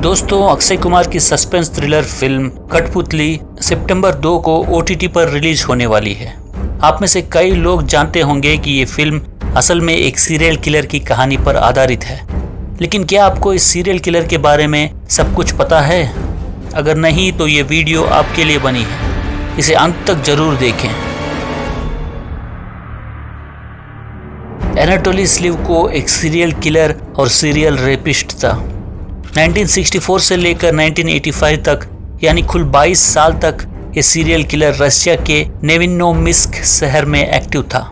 दोस्तों, अक्षय कुमार की suspense thriller film कठपुतली सितंबर 2 को OTT पर रिलीज होने वाली है। आप में से कई लोग जानते होंगे कि ये फिल्म असल में एक सीरियल किलर की कहानी पर आधारित है। लेकिन क्या आपको इस सीरियल किलर के बारे में सब कुछ पता है? अगर नहीं तो ये वीडियो आपके लिए बनी है, इसे अंत तक जरूर देखें। एनाटोली स्लिवको एक सीरियल किलर और सीरियल रेपिस्ट था। 1964 से लेकर 1985 तक यानी कुल 22 साल तक ये सीरियल किलर रशिया के नेविनोमिस्क शहर में एक्टिव था।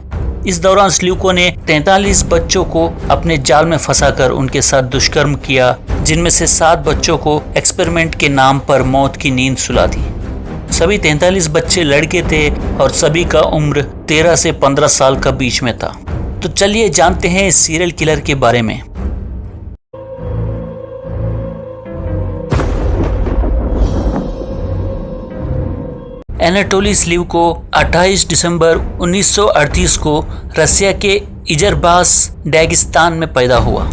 इस दौरान स्लिवको ने 43 बच्चों को अपने जाल में फंसाकर उनके साथ दुष्कर्म किया, जिनमें से 7 बच्चों को एक्सपेरिमेंट के नाम पर मौत की नींद सुला दी। सभी 43 बच्चे लड़के थे और सभी का उम्र 13 से 15 साल का बीच में था। तो चलिए जानते हैं इस सीरियल किलर के बारे में। एनाटोली स्लिवको 28 दिसंबर 1938 को रसिया के इजरबास डैगिस्तान में पैदा हुआ।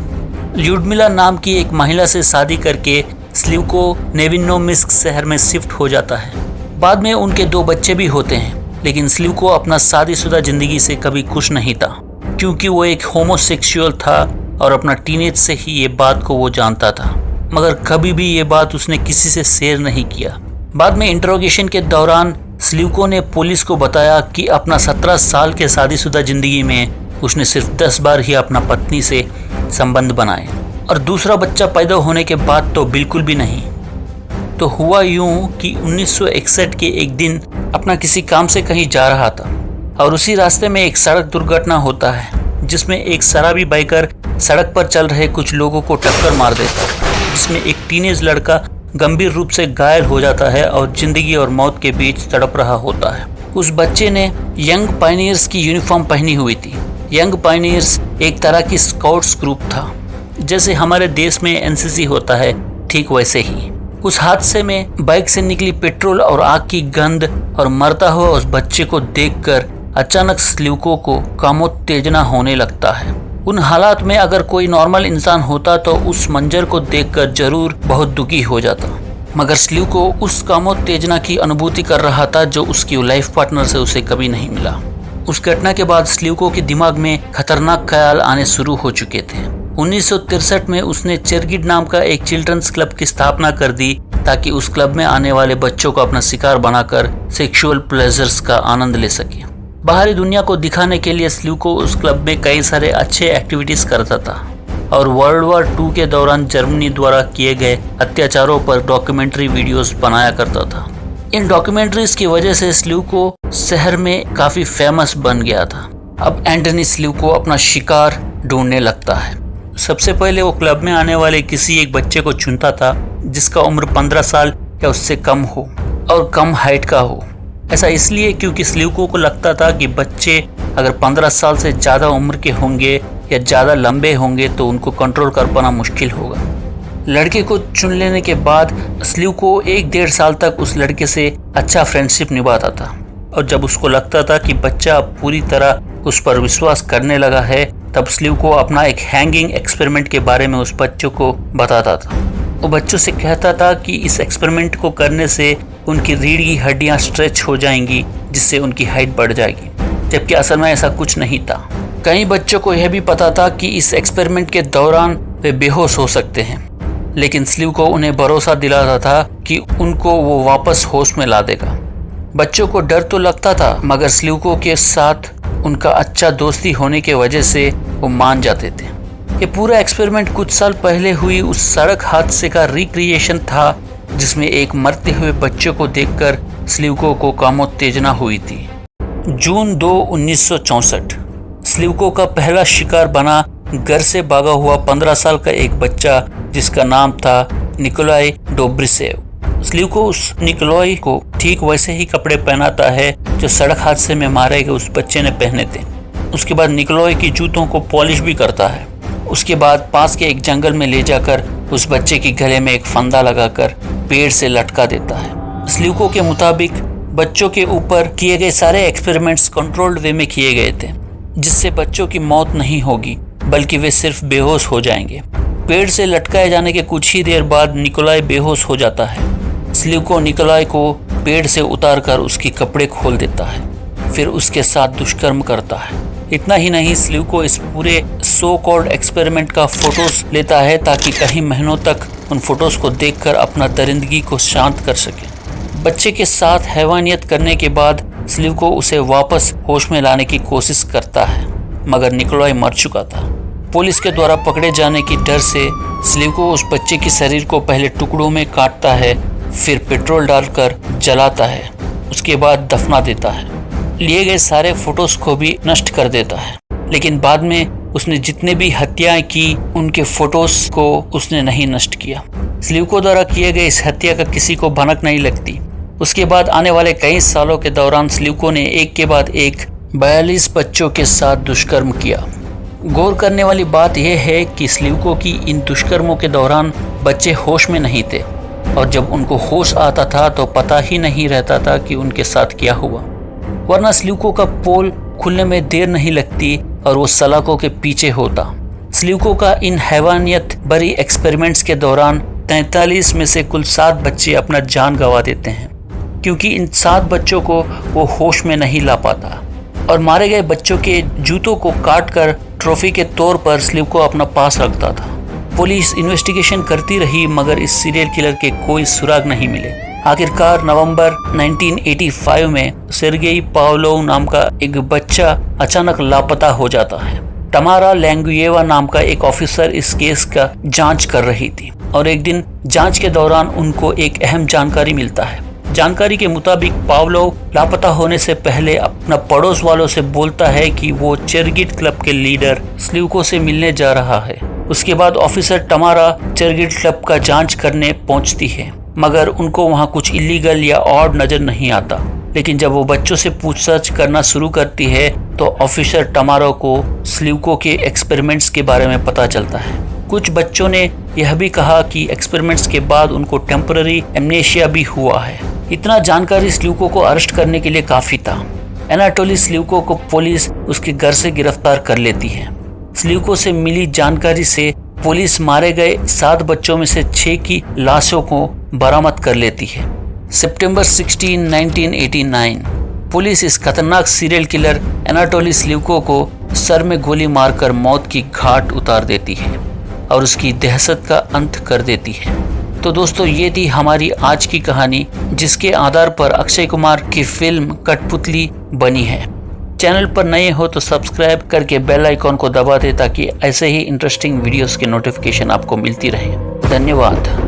ल्यूडमिला नाम की एक महिला से शादी करके स्लिवको नेविनोमिस्क शहर में शिफ्ट हो जाता है। बाद में उनके 2 बच्चे भी होते हैं, लेकिन स्लिवको अपना शादीशुदा जिंदगी से कभी खुश नहीं था, क्योंकि वो एक होमोसेक्सुअल था और अपना टीनेज से ही ये बात को वो जानता था, मगर कभी भी ये बात उसने किसी से शेयर नहीं किया। बाद में इंटरोगेशन के दौरान स्लिवको ने पुलिस को बताया कि अपना 17 साल के शादीशुदा जिंदगी में उसने सिर्फ 10 बार ही अपना पत्नी से संबंध बनाए और दूसरा बच्चा पैदा होने के बाद तो बिल्कुल भी नहीं। तो हुआ यूं कि 1961 के एक दिन अपना किसी काम से कहीं जा रहा था और उसी रास्ते में एक सड़क दुर्घटना होता है, जिसमें एक शराबी बाइकर सड़क पर चल रहे कुछ लोगों को टक्कर मार देता है, जिसमें एक टीनेज लड़का गंभीर रूप से घायल हो जाता है और जिंदगी और मौत के बीच तड़प रहा होता है। उस बच्चे ने यंग पायनियर्स की यूनिफॉर्म पहनी हुई थी। यंग पायनियर्स एक तरह की स्काउट्स ग्रुप था, जैसे हमारे देश में NCC होता है, ठीक वैसे ही। उस हादसे में बाइक से निकली पेट्रोल और आग की गंध और मरता हुआ उस बच्चे को देखकर अचानक स्लिवको को कामोत्तेजना होने लगता है। उन हालात में अगर कोई नॉर्मल इंसान होता तो उस मंजर को देखकर जरूर बहुत दुखी हो जाता, मगर स्लिवको उस कामोत्तेजना की अनुभूति कर रहा था जो उसकी लाइफ पार्टनर से उसे कभी नहीं मिला। उस घटना के बाद स्लिवको के दिमाग में खतरनाक ख्याल आने शुरू हो चुके थे। 1963 में उसने चेरगिड नाम का एक चिल्ड्रंस क्लब की स्थापना कर दी, ताकि उस क्लब में आने वाले बच्चों को अपना शिकार बनाकर सेक्सुअल प्लेजर्स का आनंद ले सके। बाहरी दुनिया को दिखाने के लिए स्लिवको उस क्लब में कई सारे अच्छे एक्टिविटीज करता था और वर्ल्ड वॉर 2 के दौरान जर्मनी द्वारा किए गए अत्याचारों पर डॉक्यूमेंट्री वीडियोस बनाया करता था। इन डॉक्यूमेंट्रीज की वजह से स्लिवको शहर में काफी फेमस बन गया था। अब एंटनी स्लिवको अपना शिकार ढूंढने लगता है। सबसे पहले वो क्लब में आने वाले किसी एक बच्चे को चुनता था जिसका उम्र 15 साल या उससे कम हो और कम हाइट का हो। ऐसा इसलिए क्योंकि स्लिवको को लगता था कि बच्चे अगर 15 साल से ज़्यादा उम्र के होंगे या ज़्यादा लंबे होंगे तो उनको कंट्रोल कर पाना मुश्किल होगा। लड़के को चुन लेने के बाद स्लिवको 1-1.5 साल तक उस लड़के से अच्छा फ्रेंडशिप निभाता था और जब उसको लगता था कि बच्चा पूरी तरह उस पर विश्वास करने लगा है, तब स्लिवको अपना एक हैंगिंग एक्सपेरिमेंट के बारे में उस बच्चों को बताता था। वो बच्चों से कहता था कि इस एक्सपेरिमेंट को करने से उनकी रीढ़ की हड्डियां स्ट्रेच हो जाएंगी, जिससे उनकी हाइट बढ़ जाएगी, जबकि असल में ऐसा कुछ नहीं था। कई बच्चों को यह भी पता था कि इस एक्सपेरिमेंट के दौरान वे बेहोश हो सकते हैं, लेकिन स्लिवको उन्हें भरोसा दिलाता था कि उनको वो वापस होश में ला देगा। बच्चों को डर तो लगता था, मगर स्लिवको के साथ उनका अच्छा दोस्ती होने के वजह से वो मान जाते थे। ये पूरा एक्सपेरिमेंट कुछ साल पहले हुई उस सड़क हादसे का रिक्रिएशन था, जिसमें एक मरते हुए बच्चे को देखकर स्लिवको को कामोत्तेजना हुई थी। जून 2, 1964 स्लिवको का पहला शिकार बना घर से भागा हुआ 15 साल का एक बच्चा, जिसका नाम था निकोलाई डोब्रिसेव। स्लिवको उस निकोलाई को ठीक वैसे ही कपड़े पहनाता है जो सड़क हादसे में मारे गए उस बच्चे ने पहने थे। उसके बाद निकोलाई की जूतों को पॉलिश भी करता है। उसके बाद पास के एक जंगल में ले जाकर उस बच्चे के गले में एक फंदा लगाकर पेड़ से लटका देता है। स्लिवको के मुताबिक बच्चों के ऊपर किए गए सारे एक्सपेरिमेंट्स कंट्रोल्ड वे में किए गए थे, जिससे बच्चों की मौत नहीं होगी बल्कि वे सिर्फ बेहोश हो जाएंगे। पेड़ से लटकाए जाने के कुछ ही देर बाद निकोलाई बेहोश हो जाता है। स्लिवको निकोलाई को पेड़ से उतारकर उसके कपड़े खोल देता है, फिर उसके साथ दुष्कर्म करता है। इतना ही नहीं, स्लिवको इस पूरे सो कॉल्ड एक्सपेरिमेंट का फोटोज लेता है ताकि कई महीनों तक उन फोटोज को देखकर अपना दरिंदगी को शांत कर सके। बच्चे के साथ हैवानियत करने के बाद स्लिवको उसे वापस होश में लाने की कोशिश करता है, मगर निकोलाई मर चुका था। पुलिस के द्वारा पकड़े जाने की डर से स्लिवको उस बच्चे के शरीर को पहले टुकड़ों में काटता है, फिर पेट्रोल डालकर जलाता है, उसके बाद दफना देता है। लिए गए सारे फोटोज को भी नष्ट कर देता है, लेकिन बाद में उसने जितने भी हत्याएं की उनके फोटोज को उसने नहीं नष्ट किया। स्लिवको द्वारा किए गए इस हत्या का किसी को भनक नहीं लगती। उसके बाद आने वाले कई सालों के दौरान स्लिवको ने एक के बाद एक 42 बच्चों के साथ दुष्कर्म किया। गौर करने वाली बात यह है कि स्लिवको की इन दुष्कर्मों के दौरान बच्चे होश में नहीं थे, और जब उनको होश आता था तो पता ही नहीं रहता था कि उनके साथ क्या हुआ। वरना स्लिवको का पोल खुलने में देर नहीं लगती और वो सलाखों के पीछे होता। स्लिवको का इन हैवानियत भरी एक्सपेरिमेंट्स के दौरान 43 में से कुल 7 बच्चे अपना जान गंवा देते हैं, क्योंकि इन 7 बच्चों को वो होश में नहीं ला पाता, और मारे गए बच्चों के जूतों को काटकर ट्रॉफी के तौर पर स्लिवको अपना पास रखता था। पुलिस इन्वेस्टिगेशन करती रही, मगर इस सीरियल किलर के कोई सुराग नहीं मिले। आखिरकार नवंबर 1985 में सेर्गेई पावलोव नाम का एक बच्चा अचानक लापता हो जाता है। तमारा लैंगुएवा नाम का एक ऑफिसर इस केस का जांच कर रही थी, और एक दिन जांच के दौरान उनको एक अहम जानकारी मिलता है। जानकारी के मुताबिक पावलोव लापता होने से पहले अपना पड़ोस वालों से बोलता है कि वो चेरगिट क्लब के लीडर स्लिवको से मिलने जा रहा है। उसके बाद ऑफिसर तमारा चेरगिट क्लब का जांच करने पहुंचती है, मगर उनको वहां कुछ इलीगल या ऑड नजर नहीं आता। लेकिन जब वो बच्चों से पूछताछ करना शुरू करती है तो ऑफिसर तमारो को स्लिवको के एक्सपेरिमेंट्स के बारे में पता चलता है। कुछ बच्चों ने यह भी कहा कि एक्सपेरिमेंट्स के बाद उनको टेम्पररी एमनेशिया भी हुआ है। इतना जानकारी स्लिवको को अरेस्ट करने के लिए काफी था। एनाटोली स्लिवको को पुलिस उसके घर से गिरफ्तार कर लेती है। स्लिवको से मिली जानकारी से पुलिस मारे गए 7 बच्चों में से 6 की लाशों को बरामद कर लेती है। सितंबर 16, 1989 पुलिस इस खतरनाक सीरियल किलर एनाटोली स्लिवको को सर में गोली मारकर मौत की घाट उतार देती है और उसकी दहशत का अंत कर देती है। तो दोस्तों, ये थी हमारी आज की कहानी, जिसके आधार पर अक्षय कुमार की फिल्म कठपुतली बनी है। चैनल पर नए हो तो सब्सक्राइब करके बेल आइकॉन को दबा दे ताकि ऐसे ही इंटरेस्टिंग वीडियोस के नोटिफिकेशन आपको मिलती रहे। धन्यवाद।